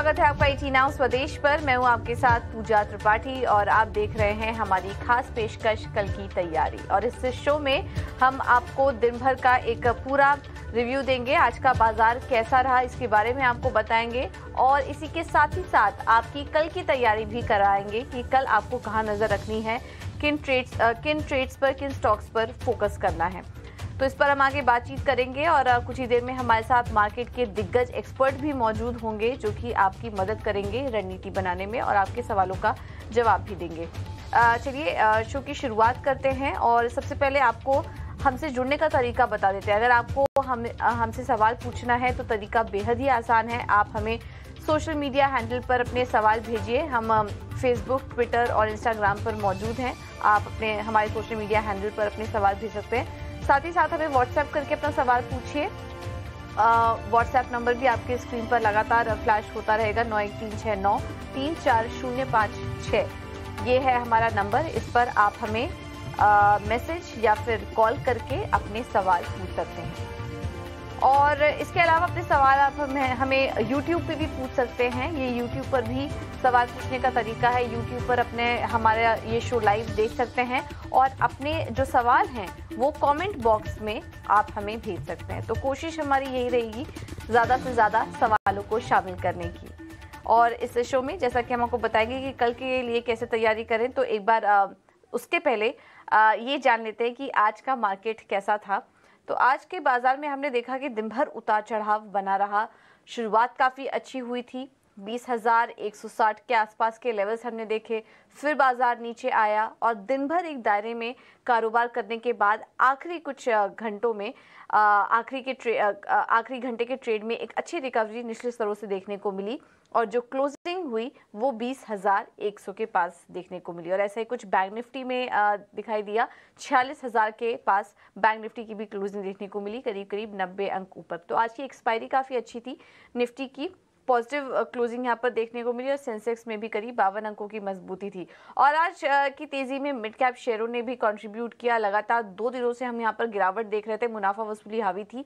स्वागत है आपका 18 स्वदेश पर। मैं हूं आपके साथ पूजा त्रिपाठी और आप देख रहे हैं हमारी खास पेशकश कल की तैयारी। और इस शो में हम आपको दिन भर का एक पूरा रिव्यू देंगे। आज का बाजार कैसा रहा इसके बारे में आपको बताएंगे और इसी के साथ ही साथ आपकी कल की तैयारी भी कराएंगे कि कल आपको कहां नजर रखनी है, किन ट्रेड्स पर, किन स्टॉक्स पर फोकस करना है। तो इस पर हम आगे बातचीत करेंगे और कुछ ही देर में हमारे साथ मार्केट के दिग्गज एक्सपर्ट भी मौजूद होंगे जो कि आपकी मदद करेंगे रणनीति बनाने में और आपके सवालों का जवाब भी देंगे। चलिए शो की शुरुआत करते हैं और सबसे पहले आपको हमसे जुड़ने का तरीका बता देते हैं। अगर आपको हमसे सवाल पूछना है तो तरीका बेहद ही आसान है। आप हमें सोशल मीडिया हैंडल पर अपने सवाल भेजिए। हम फेसबुक, ट्विटर और इंस्टाग्राम पर मौजूद हैं। आप हमारे सोशल मीडिया हैंडल पर अपने सवाल भेज सकते हैं। साथ ही साथ हमें व्हाट्सएप करके अपना सवाल पूछिए। व्हाट्सएप नंबर भी आपके स्क्रीन पर लगातार फ्लैश होता रहेगा, 9136934056। ये है हमारा नंबर। इस पर आप हमें मैसेज या फिर कॉल करके अपने सवाल पूछ सकते हैं। और इसके अलावा अपने सवाल आप हमें YouTube पे भी पूछ सकते हैं। ये YouTube पर भी सवाल पूछने का तरीका है। YouTube पर हमारा ये शो लाइव देख सकते हैं और अपने जो सवाल हैं वो कमेंट बॉक्स में आप हमें भेज सकते हैं। तो कोशिश हमारी यही रहेगी ज़्यादा से ज़्यादा सवालों को शामिल करने की। और इस शो में जैसा कि हम आपको बताएंगे कि कल के लिए कैसे तैयारी करें, तो एक बार उसके पहले ये जान लेते हैं कि आज का मार्केट कैसा था। तो आज के बाजार में हमने देखा कि दिन भर उतार चढ़ाव बना रहा। शुरुआत काफ़ी अच्छी हुई थी, 20,160 के आसपास के लेवल्स हमने देखे। फिर बाजार नीचे आया और दिन भर एक दायरे में कारोबार करने के बाद आखिरी कुछ घंटों में आखिरी घंटे के ट्रेड में एक अच्छी रिकवरी निचले स्तरों से देखने को मिली और जो क्लोजिंग हुई वो 20,100 के पास देखने को मिली। और ऐसा ही कुछ बैंक निफ्टी में दिखाई दिया। 46,000 के पास बैंक निफ्टी की भी क्लोजिंग देखने को मिली, करीब करीब 90 अंक ऊपर। तो आज की एक्सपायरी काफ़ी अच्छी थी। निफ्टी की पॉजिटिव क्लोजिंग यहाँ पर देखने को मिली और सेंसेक्स में भी करीब 52 अंकों की मजबूती थी। और आज की तेजी में मिड कैप शेयरों ने भी कंट्रीब्यूट किया। लगातार 2 दिनों से हम यहाँ पर गिरावट देख रहे थे, मुनाफा वसूली हावी थी,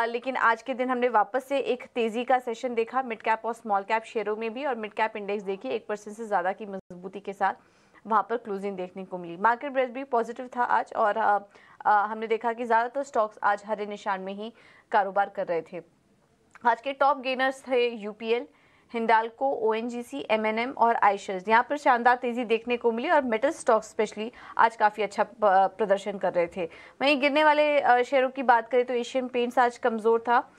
लेकिन आज के दिन हमने वापस से एक तेजी का सेशन देखा मिड कैप और स्मॉल कैप शेयरों में भी। और मिड कैप इंडेक्स देखिए 1% से ज़्यादा की मजबूती के साथ वहाँ पर क्लोजिंग देखने को मिली। मार्केट ब्रेथ भी पॉजिटिव था आज और हमने देखा कि ज़्यादातर स्टॉक्स आज हरे निशान में ही कारोबार कर रहे थे। आज के टॉप गेनर्स थे यूपीएल, हिंडाल्को, ओएनजीसी, एमएनएम और आइशर्स। यहाँ पर शानदार तेजी देखने को मिली और मेटल स्टॉक्स स्पेशली आज काफ़ी अच्छा प्रदर्शन कर रहे थे। वहीं गिरने वाले शेयरों की बात करें तो एशियन पेंट्स आज कमज़ोर था।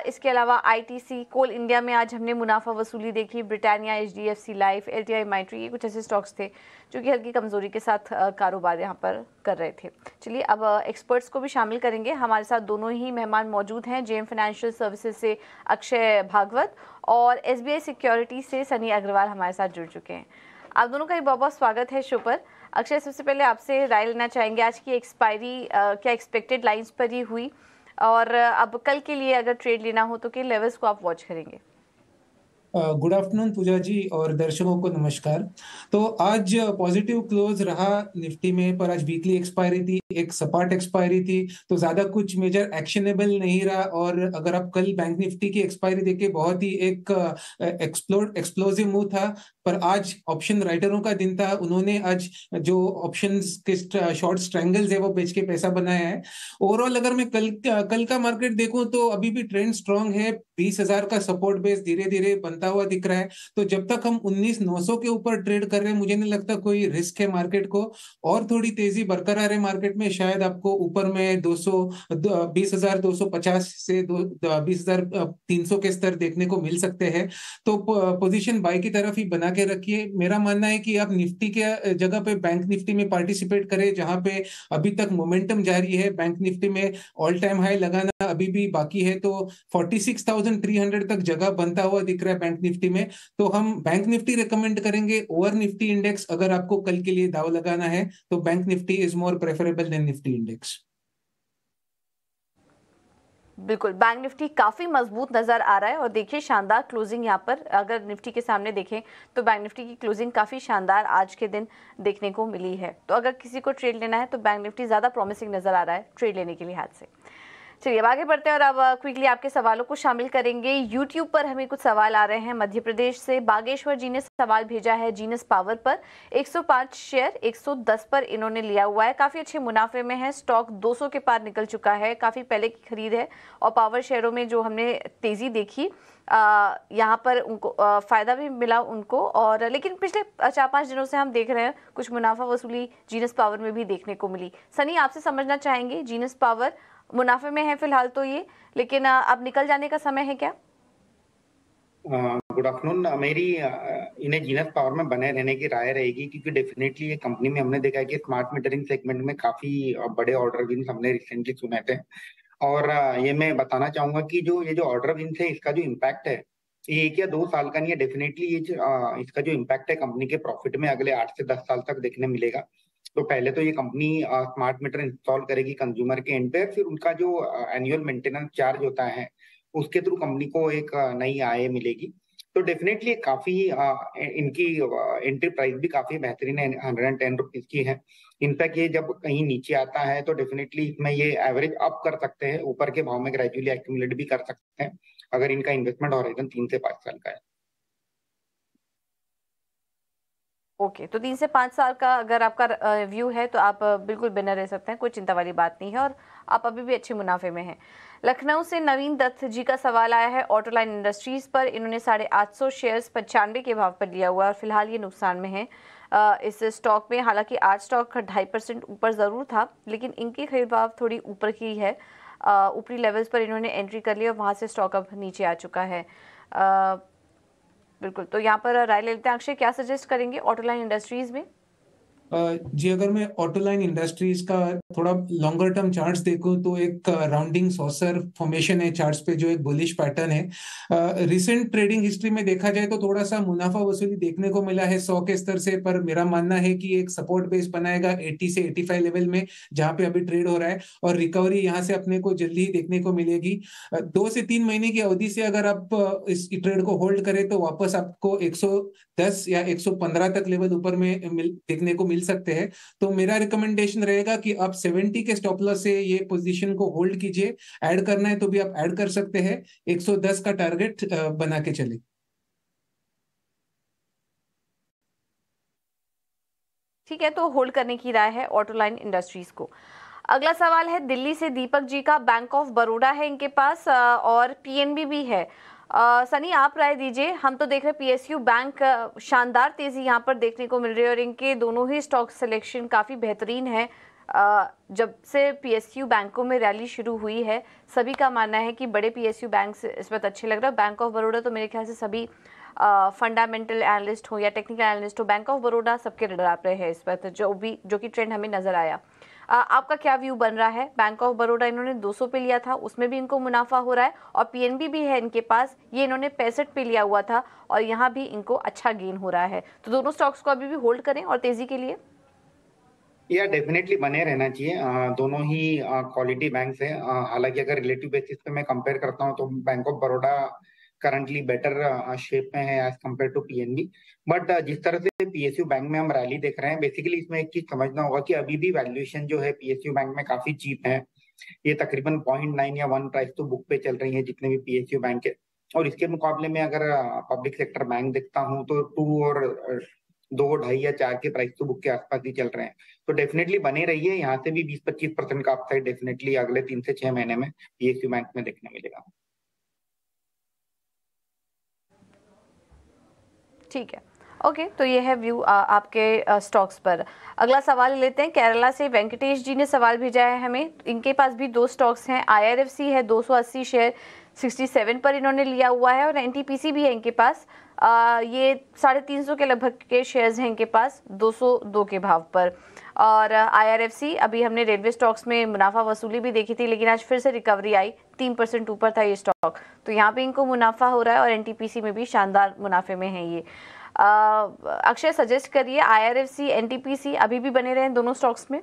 इसके अलावा आईटीसी, कोल इंडिया में आज हमने मुनाफा वसूली देखी। ब्रिटानिया, एचडीएफसी लाइफ, एलटीआई माइट्री, ये कुछ ऐसे स्टॉक्स थे जो कि हल्की कमजोरी के साथ कारोबार यहाँ पर कर रहे थे। चलिए अब एक्सपर्ट्स को भी शामिल करेंगे। हमारे साथ दोनों ही मेहमान मौजूद हैं। जेएम फाइनेंशियल सर्विसेज से अक्षय भागवत और एसबीआई सिक्योरिटी से सनी अग्रवाल हमारे साथ जुड़ चुके हैं। आप दोनों का बहुत बहुत स्वागत है शो पर। अक्षय, सबसे पहले आपसे राय लेना चाहेंगे। आज की एक्सपायरी क्या एक्सपेक्टेड लाइन्स पर ही हुई और अब कल के लिए अगर ट्रेड लेना हो तो किन लेवल्स को आप वॉच करेंगे? गुड आफ्टरनून पूजा जी और दर्शकों को नमस्कार। तो आज पॉजिटिव क्लोज रहा निफ्टी में, पर आज वीकली एक्सपायरी थी, एक सपाट एक्सपायरी थी, तो ज्यादा कुछ मेजर एक्शनेबल नहीं रहा। और अगर आप कल बैंक निफ्टी की एक्सपायरी देखे, बहुत ही एक एक्सप्लोसिव मूव था। पर आज ऑप्शन राइटरों का दिन था, उन्होंने आज जो ऑप्शंस के शॉर्ट स्ट्रैंगल्स है वो बेच के पैसा बनाया है। ओवरऑल अगर मैं कल का मार्केट देखूं तो अभी भी ट्रेंड स्ट्रांग है। 20,000 का सपोर्ट बेस धीरे धीरे बनता हुआ दिख रहा है। तो जब तक हम 19,900 के ऊपर ट्रेड कर रहे हैं, मुझे नहीं लगता कोई रिस्क है मार्केट को। और थोड़ी तेजी बरकरार है मार्केट में, शायद आपको ऊपर में 20,250 से 20,300 के स्तर देखने को मिल सकते हैं। तो पोजीशन बाय की तरफ ही बना के रखिए। मेरा मानना है कि आप निफ्टी के जगह पे बैंक निफ्टी में पार्टिसिपेट करें, जहां पे अभी तक मोमेंटम जारी है। बैंक निफ्टी में ऑल टाइम हाई लगाना अभी भी बाकी है, तो 46,300 तक जगह बनता हुआ दिख रहा है बैंक निफ्टी में। तो हम बैंक निफ्टी रेकमेंड करेंगे ओवर निफ्टी इंडेक्स। अगर आपको कल के लिए दाव लगाना है तो bank Nifty is more preferable than Nifty index. बिल्कुल, बैंक निफ्टी काफ़ी मजबूत नज़र आ रहा है और देखिए शानदार क्लोजिंग यहाँ पर अगर निफ्टी के सामने देखें तो बैंक निफ्टी की क्लोजिंग काफ़ी शानदार आज के दिन देखने को मिली है। तो अगर किसी को ट्रेड लेना है तो बैंक निफ्टी ज़्यादा प्रॉमिसिंग नज़र आ रहा है ट्रेड लेने के लिहाज से। चलिए अब आगे बढ़ते हैं और अब क्विकली आपके सवालों को शामिल करेंगे। यूट्यूब पर हमें कुछ सवाल आ रहे हैं। मध्य प्रदेश से बागेश्वर जी ने सवाल भेजा है जीनस पावर पर। 105 शेयर 110 पर इन्होंने लिया हुआ है, काफी अच्छे मुनाफे में है। स्टॉक 200 के पार निकल चुका है, काफी पहले की खरीद है और पावर शेयरों में जो हमने तेजी देखी यहाँ पर उनको फायदा भी मिला उनको। और लेकिन पिछले 4-5 दिनों से हम देख रहे हैं कुछ मुनाफा वसूली जीनस पावर में भी देखने को मिली। सनी, आपसे समझना चाहेंगे, जीनस पावर मुनाफे में है फिलहाल तो ये, लेकिन अब निकल जाने का समय है क्या? Good afternoon. मेरी इन्हें जीनस पावर में बने रहने की राय रहेगी, क्योंकि डेफिनेटली ये कंपनी में हमने देखा है कि स्मार्ट मीटरिंग सेगमेंट में काफी बड़े ऑर्डर विन्स हमने रिसेंटली सुने थे। और ये मैं बताना चाहूंगा कि ये जो ऑर्डर विन्स है, इसका जो इम्पैक्ट है ये 1 या 2 साल का नहीं है। डेफिनेटली इसका जो इम्पैक्ट है कंपनी के प्रॉफिट में अगले 8 से 10 साल तक देखने मिलेगा। तो पहले तो ये कंपनी स्मार्ट मीटर इंस्टॉल करेगी कंज्यूमर के एंड पे, फिर उनका जो एनुअल मेंटेनेंस चार्ज होता है उसके थ्रू कंपनी को एक नई आय मिलेगी। तो डेफिनेटली काफी इनकी एंट्री प्राइस भी काफी बेहतरीन है, 110 रुपीज की है। इनफैक्ट ये जब कहीं नीचे आता है तो डेफिनेटली इसमें ये एवरेज अप कर सकते हैं, ऊपर के भाव में ग्रेजुअली एक्यूमुलेट भी कर सकते हैं अगर इनका इन्वेस्टमेंट हॉराइजन 3 से 5 साल का है। ओके, तो 3 से 5 साल का अगर आपका व्यू है तो आप बिल्कुल बिना रह सकते हैं, कोई चिंता वाली बात नहीं है और आप अभी भी अच्छे मुनाफे में हैं। लखनऊ से नवीन दत्त जी का सवाल आया है ऑटोलाइन इंडस्ट्रीज पर। इन्होंने 850 शेयर्स 95 के भाव पर लिया हुआ है और फिलहाल ये नुकसान में है इस स्टॉक में। हालांकि आज स्टॉक 2.5% ऊपर ज़रूर था, लेकिन इनकी खरीद भाव थोड़ी ऊपर की है। ऊपरी लेवल्स पर इन्होंने एंट्री कर ली और वहाँ से स्टॉक अब नीचे आ चुका है। बिल्कुल, तो यहाँ पर राय लेते हैं। अक्षय, क्या सजेस्ट करेंगे ऑटोलाइन इंडस्ट्रीज में? जी, अगर मैं ऑटोलाइन इंडस्ट्रीज का थोड़ा लॉन्गर टर्म चार्ट्स देखूं तो एक राउंडिंग सॉसर फॉर्मेशन है चार्ट्स पे, जो एक बुलिश पैटर्न है। रिसेंट ट्रेडिंग हिस्ट्री में देखा जाए तो थोड़ा सा मुनाफा वसूली देखने को मिला है 100 के स्तर से, पर मेरा मानना है कि एक सपोर्ट बेस बनाएगा 80 से 85 लेवल में, जहां पे अभी ट्रेड हो रहा है, और रिकवरी यहाँ से अपने को जल्दी ही देखने को मिलेगी। 2 से 3 महीने की अवधि से अगर आप इस ट्रेड को होल्ड करें तो वापस आपको 110 या 115 तक लेवल ऊपर में देखने को मिल सकते हैं। तो मेरा रिकमेंडेशन रहेगा कि आप 70 के स्टॉप लॉस से ये पोजीशन को होल्ड कीजिए। ऐड करना है तो भी आप ऐड कर सकते हैं। 110 का टारगेट बना के चले। ठीक है, तो होल्ड करने की राय है ऑटोलाइन इंडस्ट्रीज को। अगला सवाल है दिल्ली से दीपक जी का। बैंक ऑफ बड़ौदा है इनके पास और पीएनबी भी है। सनी, आप राय दीजिए। हम तो देख रहे हैं पीएसयू बैंक शानदार तेजी यहाँ पर देखने को मिल रही है और इनके दोनों ही स्टॉक सिलेक्शन काफ़ी बेहतरीन है। जब से पीएसयू बैंकों में रैली शुरू हुई है, सभी का मानना है कि बड़े पीएसयू बैंक इस वक्त अच्छे लग रहे हैं। बैंक ऑफ बड़ौदा तो मेरे ख्याल से सभी फंडामेंटल एनालिस्ट हो या टेक्निकल एनालिस्ट हो, बैंक ऑफ बड़ौदा सबके रडार पे है इस वक्त, जो कि ट्रेंड हमें नजर आया। आपका क्या व्यू बन रहा है? बैंक ऑफ बड़ौदा इन्होंने 200 पे लिया था, उसमें भी इनको मुनाफा हो रहा है, और पीएनबी भी है इनके पास, ये इन्होंने 65 पे लिया हुआ था और यहाँ भी इनको अच्छा गेन हो रहा है। तो दोनों स्टॉक्स को अभी भी होल्ड करें और तेजी के लिए? या डेफिनेटली बने रहना चाहिए। दोनों ही क्वालिटी बैंक्स हैं। हालांकि अगर रिलेटिव बेसिस पे मैं कंपेयर करता हूं तो bank of Baroda currently better shape में है as compare to PNB. But जिस तरह से पीएसयू बैंक में हम रैली देख रहे हैं, बेसिकली इसमें एक चीज समझना होगा कि अभी भी वैल्यूएशन जो है पीएसयू बैंक में काफी चीप है। ये तकरीबन 0.9 या 1 प्राइस तो बुक पे चल रही है जितने भी पीएसयू बैंक है। और इसके मुकाबले में अगर पब्लिक सेक्टर बैंक देखता हूँ तो 2 और 2, 2.5 या 4 के प्राइस तो बुक के आसपास ही चल रहे हैं। तो डेफिनेटली बने रहिए, यहाँ से भी 20-25% का अपसाइड डेफिनेटली अगले 3 से 6 महीने में पीएसयू बैंक में देखने मिलेगा। ठीक है, ओके, तो ये है व्यू आपके स्टॉक्स पर। अगला सवाल लेते हैं। केरला से वेंकटेश जी ने सवाल भेजा है हमें। इनके पास भी 2 स्टॉक्स हैं। IRFC है 280 शेयर 67 पर इन्होंने लिया हुआ है और NTPC भी है इनके पास। ये 350 के लगभग के शेयर्स हैं इनके पास 202 के भाव पर। और IRFC, अभी हमने रेलवे स्टॉक्स में मुनाफा वसूली भी देखी थी, लेकिन आज फिर से रिकवरी आई, 3% ऊपर था ये स्टॉक, तो यहाँ पे इनको मुनाफा हो रहा है और NTPC में भी शानदार मुनाफे में है ये। अक्षय, सजेस्ट करिए IRFC NTPC अभी भी बने रहे दोनों स्टॉक्स में?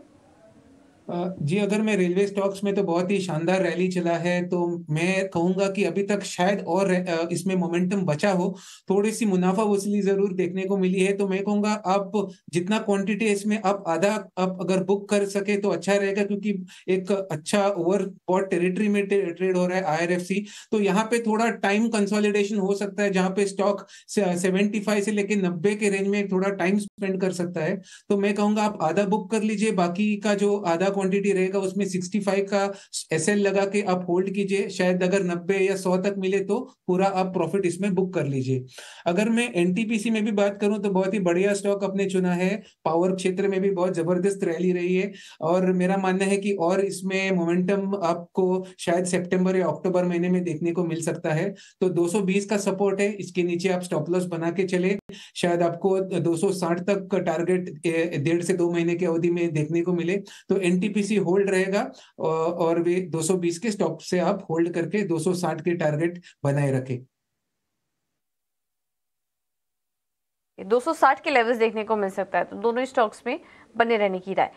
जी, अगर मैं रेलवे स्टॉक्स में तो बहुत ही शानदार रैली चला है, तो मैं कहूँगा कि अभी तक शायद और इसमें मोमेंटम बचा हो, थोड़ी-सी मुनाफ़ा वसूली ज़रूर देखने को मिली है, तो मैं कहूँगा आप जितना क्वांटिटी है इसमें आप आधा आप अगर बुक कर सके तो अच्छा रहेगा, क्योंकि एक अच्छा ओवरबॉट टेरिटरी में ट्रेड हो रहा है आईआरएफसी, तो यहाँ पे थोड़ा टाइम कंसोलिडेशन हो सकता है, जहाँ पे स्टॉक 75 से लेके 90 के रेंज में थोड़ा टाइम स्पेंड कर सकता है। तो मैं कहूँगा आप आधा बुक कर लीजिए, बाकी का जो आधा क्वांटिटी रहेगा उसमें 65 का एसएल लगा के आप होल्ड कीजिए, शायद अगर 90 या 100 तक मिले तो पूरा आप प्रॉफिट इसमें बुक कर लीजिए। अगर मैं एनटीपीसी में भी बात करूं तो बहुत ही बढ़िया स्टॉक आपने चुना है, पावर क्षेत्र में भी बहुत जबरदस्त रैली रही है, और मेरा मानना है कि और इसमें मोमेंटम आपको शायद सितंबर या अक्टूबर महीने में देखने को मिल सकता है। तो 220 का सपोर्ट है, इसके नीचे आप स्टॉप लॉस बना के चले, शायद आपको 260 तक का टारगेट 1.5 से 2 महीने की अवधि में देखने को मिले, तो एनटीपीसी होल्ड रहेगा, और वे 220 के स्टॉप से आप होल्ड करके 260 के टारगेट बनाए रखें। 260 के लेवल्स देखने को मिल सकता है, तो दोनों स्टॉक्स में बने रहने की राय।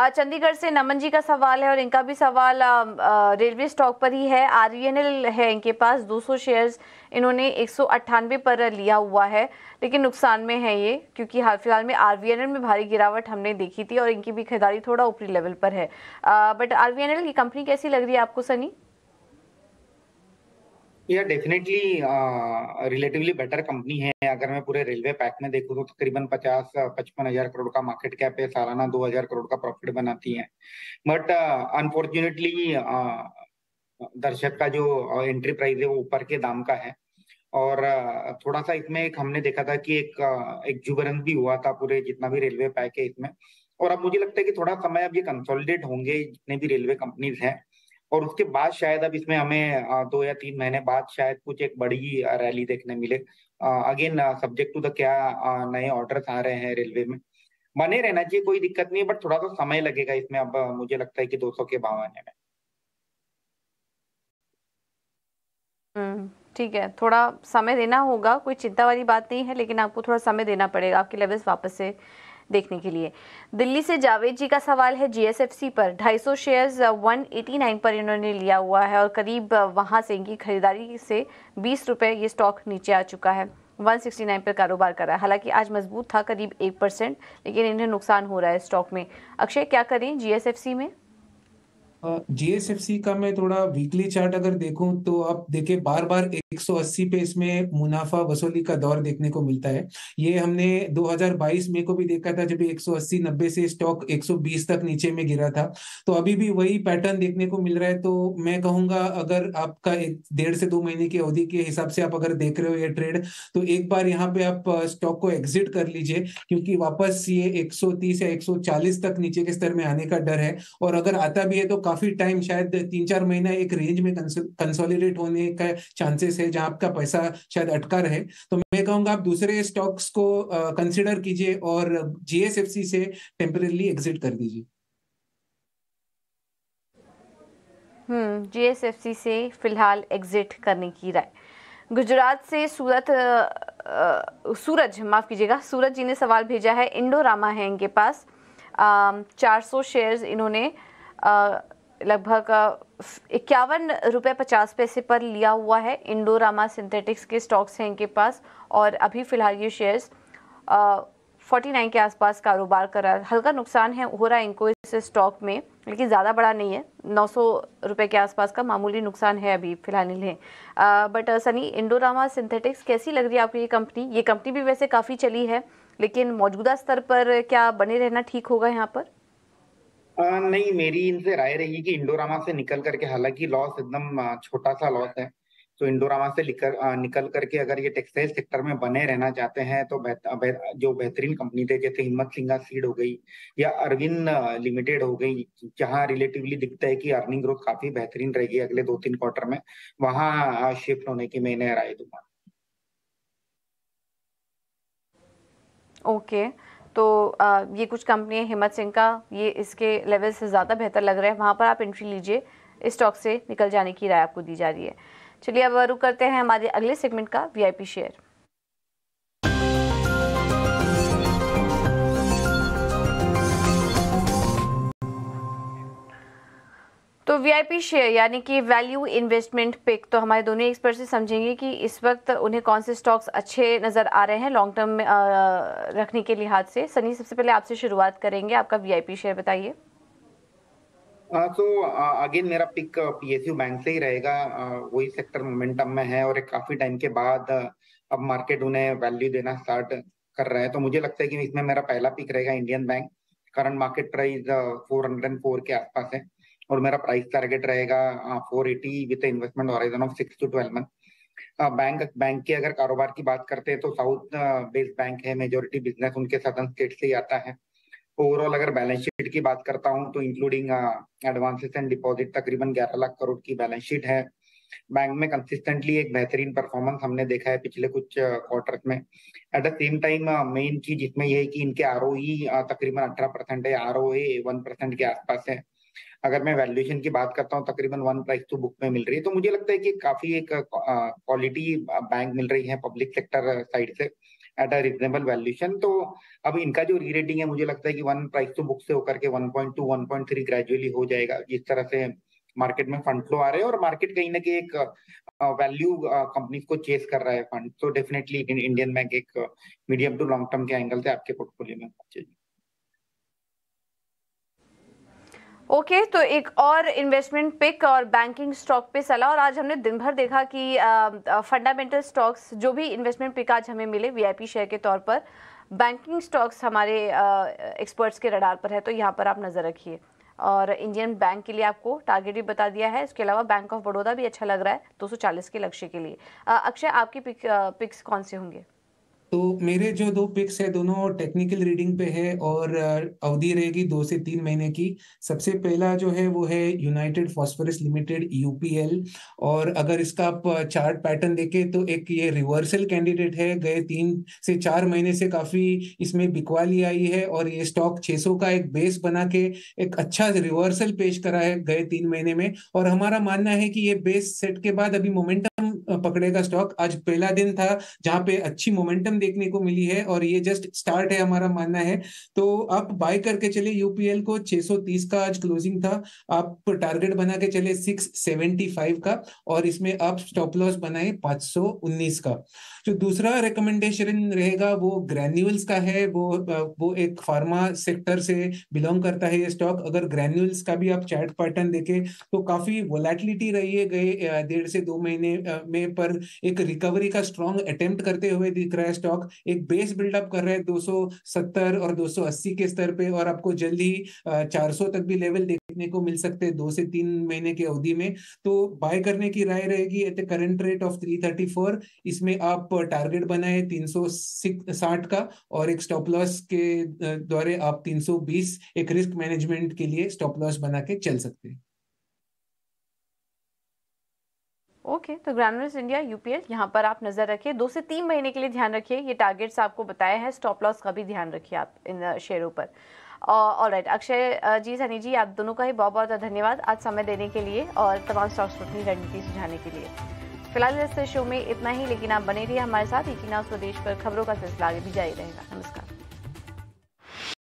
चंडीगढ़ से नमन जी का सवाल है, और इनका भी सवाल रेलवे स्टॉक पर ही है। आरवीएनएल है इनके पास 200 शेयर्स, इन्होंने 198 पर लिया हुआ है, लेकिन नुकसान में है ये, क्योंकि हाल फिलहाल में आरवीएनएल में भारी गिरावट हमने देखी थी और इनकी भी खरीदारी थोड़ा ऊपरी लेवल पर है। बट आरवीएनएल की कंपनी कैसी लग रही है आपको सनी? यह डेफिनेटली रिलेटिवली बेटर कंपनी है। अगर मैं पूरे रेलवे पैक में देखूँ तो तकरीबन 50-55 हजार करोड़ का मार्केट कैप है, सालाना 2000 करोड़ का प्रॉफिट बनाती है। बट अनफॉर्चुनेटली दर्शक का जो एंट्री प्राइस है वो ऊपर के दाम का है, और थोड़ा सा इसमें एक हमने देखा था कि एक एक्जुबरेंस भी हुआ था पूरे जितना भी रेलवे पैक है इसमें। और अब मुझे लगता है कि थोड़ा समय अब ये कंसोलिडेट होंगे जितने भी रेलवे कंपनीज हैं, और उसके बाद शायद अब इसमें हमें 2 या 3 महीने बाद शायद कुछ एक बड़ी रैली देखने मिले। अगेन सब्जेक्ट टू द क्या नए ऑर्डर्स आ रहे हैं रेलवे में, बने रहना चाहिए, कोई दिक्कत नहीं है, बट थोड़ा सा समय लगेगा इसमें। अब मुझे लगता है कि 200 के भाव आने में। ठीक है, थोड़ा समय देना होगा, कोई चिंता वाली बात नहीं है, लेकिन आपको थोड़ा समय देना पड़ेगा आपके लेवल्स वापस से देखने के लिए। दिल्ली से जावेद जी का सवाल है जीएसएफसी पर 250 शेयर्स 189 पर इन्होंने लिया हुआ है, और करीब वहां से इनकी खरीदारी से 20 रुपए ये स्टॉक नीचे आ चुका है, 169 पर कारोबार कर रहा है। हालांकि आज मजबूत था करीब 1%, लेकिन इन्हें नुकसान हो रहा है स्टॉक में। अक्षय, क्या करें जीएसएफसी में? जीएसएफसी का मैं थोड़ा वीकली चार्ट अगर देखूं तो आप देखिए बार बार 180 पे इसमें मुनाफा वसूली का दौर देखने को मिलता है। ये हमने 2022 में को भी देखा था, जब 180-90 से स्टॉक 120 तक नीचे में गिरा था, तो अभी भी वही पैटर्न देखने को मिल रहा है। तो मैं कहूंगा अगर आपका 1.5 से 2 महीने की अवधि के हिसाब से आप अगर देख रहे हो ये ट्रेड, तो एक बार यहाँ पे आप स्टॉक को एग्जिट कर लीजिए, क्योंकि वापस ये 130 या 140 तक नीचे के स्तर में आने का डर है, और अगर आता भी है तो काफी टाइम, शायद 3-4 महीना एक रेंज में कंसोलिडेट होने का चांसेस है, जहां आपका पैसा शायद अटका रहे। तो मैं कहूंगा आप दूसरे स्टॉक्स को कंसिडर कीजिए और जीएसएफसी से टेम्परेरी एग्जिट कर दीजिए। जीएसएफसी से फिलहाल एग्जिट करने की राय। गुजरात से सूरज जी ने सवाल भेजा है। इंडोरामा है इनके पास, 400 शेयर्स इन्होंने लगभग 51 रुपये 50 पैसे पर लिया हुआ है। इंडोरामा सिंथेटिक्स के स्टॉक्स हैं इनके पास, और अभी फिलहाल ये शेयर्स 49 के आसपास कारोबार कर रहा है। हल्का नुकसान हो रहा है इनको इस स्टॉक में, लेकिन ज़्यादा बड़ा नहीं है, 900 रुपये के आसपास का मामूली नुकसान है अभी फिलहाल इन्हें। बट सनी, इंडोरामा सिंथेटिक्स कैसी लग रही है आपको ये कंपनी? ये कंपनी भी वैसे काफ़ी चली है, लेकिन मौजूदा स्तर पर क्या बने रहना ठीक होगा यहाँ पर? नहीं, मेरी इनसे राय रही कि इंडोरामा से निकल करके, हालांकि लॉस एकदम छोटा सा लॉस है, तो इंडोरामा से निकल करके अगर ये टेक्सटाइल सेक्टर में बने रहना चाहते हैं तो जो बेहतरीन कंपनी थे जैसे हिम्मत सिंह सीड हो गई या अरविंद लिमिटेड हो गई, जहां रिलेटिवली दिखता है कि अर्निंग ग्रोथ काफी बेहतरीन रहेगी अगले 2-3 क्वार्टर में, वहां शिफ्ट होने की मैंने राय दूंगा। ओके, तो ये कुछ कंपनी हिम्मत सिंह का, ये इसके लेवल से ज़्यादा बेहतर लग रहा है, वहाँ पर आप एंट्री लीजिए, इस स्टॉक से निकल जाने की राय आपको दी जा रही है। चलिए अब रुक करते हैं हमारे अगले सेगमेंट का, वीआईपी शेयर। तो वीआईपी शेयर यानी कि वैल्यू इन्वेस्टमेंट पिक, तो हमारे दोनों एक्सपर्ट से समझेंगे कि इस वक्त उन्हें कौन से स्टॉक्स अच्छे नजर आ रहे हैं लॉन्ग टर्म में रखने के लिहाज से। सनी, सबसे पहले आपसे शुरुआत करेंगे, आपका वीआईपी शेयर बताइए। तो अगेन मेरा पिक पीएसयू बैंक से ही रहेगा। वही सेक्टर मोमेंटम में है और एक काफी टाइम के बाद अब मार्केट उन्हें वैल्यू देना स्टार्ट कर रहा है, तो मुझे लगता है कि इसमें मेरा पहला पिक रहेगा Indian bank. Current market price 404 के आसपास है और मेरा प्राइस टारगेट रहेगा 480 with investment horizon of 6 to 12 month. Bank के अगर कारोबार की बात करते हैं तो साउथ बेस्ड बैंक है, मेजोरिटी बिजनेस उनके सदर्न स्टेट से ही आता है। ओवरऑल अगर बैलेंस शीट की बात करता हूं तो इंक्लूडिंग एडवांसेस एंड डिपॉजिट तकरीबन 11 लाख करोड़ की बैलेंस शीट है। बैंक में कंसिस्टेंटली एक बेहतरीन परफॉर्मेंस हमने देखा है पिछले कुछ क्वार्टर्स में। At the same time main चीज इसमें यह है कि इनके आरओई तकरीबन 18% है, आरओए 1% के आसपास है। अगर मैं वैल्यूएशन की बात करता हूँ तकरीबन 1 प्राइस टू बुक में मिल रही है, तो मुझे लगता है कि काफी एक क्वालिटी बैंक मिल रही है पब्लिक सेक्टर साइड से एट अ रीजनेबल वैल्यूएशन। तो अब इनका जो री रेटिंग है मुझे लगता है कि 1 प्राइस टू बुक से होकर के 1.2 1.3 ग्रेजुअली हो जाएगा, जिस तरह से मार्केट में फंड फ्लो आ रहे हैं और मार्केट कहीं ना कहीं एक वैल्यू कंपनीज को चेस कर रहा है फंड। तो डेफिनेटली इंडियन बैंक एक मीडियम टू लॉन्ग टर्म के एंगल से आपके पोर्टफोलियो में चाहिए। ओके, तो एक और इन्वेस्टमेंट पिक और बैंकिंग स्टॉक पे सलाह। और आज हमने दिन भर देखा कि फंडामेंटल स्टॉक्स जो भी इन्वेस्टमेंट पिक आज हमें मिले वीआईपी शेयर के तौर पर, बैंकिंग स्टॉक्स हमारे एक्सपर्ट्स के रडार पर है, तो यहाँ पर आप नज़र रखिए। और इंडियन बैंक के लिए आपको टारगेट भी बता दिया है। इसके अलावा बैंक ऑफ बड़ौदा भी अच्छा लग रहा है 240 के लक्ष्य के लिए। अक्षय, आपकी पिक्स कौन से होंगे? तो मेरे जो 2 पिक्स है दोनों टेक्निकल रीडिंग पे है और अवधि रहेगी 2 से 3 महीने की। सबसे पहला जो है वो है यूनाइटेड फॉस्फोरस लिमिटेड यूपीएल। और अगर इसका आप चार्ट पैटर्न देखें तो एक ये रिवर्सल कैंडिडेट है। गए 3 से 4 महीने से काफी इसमें बिकवाली आई है और ये स्टॉक 600 का एक बेस बना के एक अच्छा रिवर्सल पेश करा है गए 3 महीने में। और हमारा मानना है कि ये बेस सेट के बाद अभी मोमेंटम पकड़ेगा स्टॉक। आज पहला दिन था जहां पे अच्छी मोमेंटम देखने को मिली है और ये जस्ट स्टार्ट है हमारा मानना है। तो आप बाय करके चले यूपीएल को। 630 का आज क्लोजिंग था। आप टारगेट बना के चले 675 का और इसमें आप स्टॉप लॉस बनाए 519 का। जो दूसरा रिकमेंडेशन रहेगा वो ग्रैन्यूल्स का है। वो एक फार्मा सेक्टर से बिलोंग करता है ये स्टॉक। अगर ग्रैन्यूल्स का भी आप चार्ट पैटर्न देखें तो काफी वोलेटिलिटी रही है गए 1.5 से 2 महीने में, पर एक रिकवरी का स्ट्रॉन्ग अटेम्प्ट करते हुए दिख रहा है स्टॉक। एक बेस बिल्डअप कर रहा है 270 और 280 के स्तर पे और आपको जल्दी 400 तक भी लेवल देखने को मिल सकते हैं 2 से 3 महीने की अवधि में। तो बाय करने की राय रहेगी एट करंट रेट ऑफ 334। इसमें आप टारगेट बनाए 360 का और एक स्टॉप लॉस के द्वारा आप 320 एक रिस्क मैनेजमेंट के लिए स्टॉप लॉस बना के चल सकते हैं। ओके, तो ग्रैन्यूल्स इंडिया यूपीएल यहाँ पर आप नजर रखिए। 2 से 3 महीने के लिए ध्यान रखिए। ये टारगेट्स आपको बताया है, स्टॉप लॉस का भी ध्यान रखिए आप इन शेयरों पर। ऑलराइट, अक्षय जी, सनी जी, आप दोनों का ही बहुत बहुत धन्यवाद आज समय देने के लिए और तमाम स्टॉक्स पर अपनी रणनीति सुझाने के लिए। फिलहाल इस शो में इतना ही, लेकिन आप बने रहिए हमारे साथ। इकिना स्वदेश पर खबरों का सिलसिला आगे भी जारी रहेगा। नमस्कार।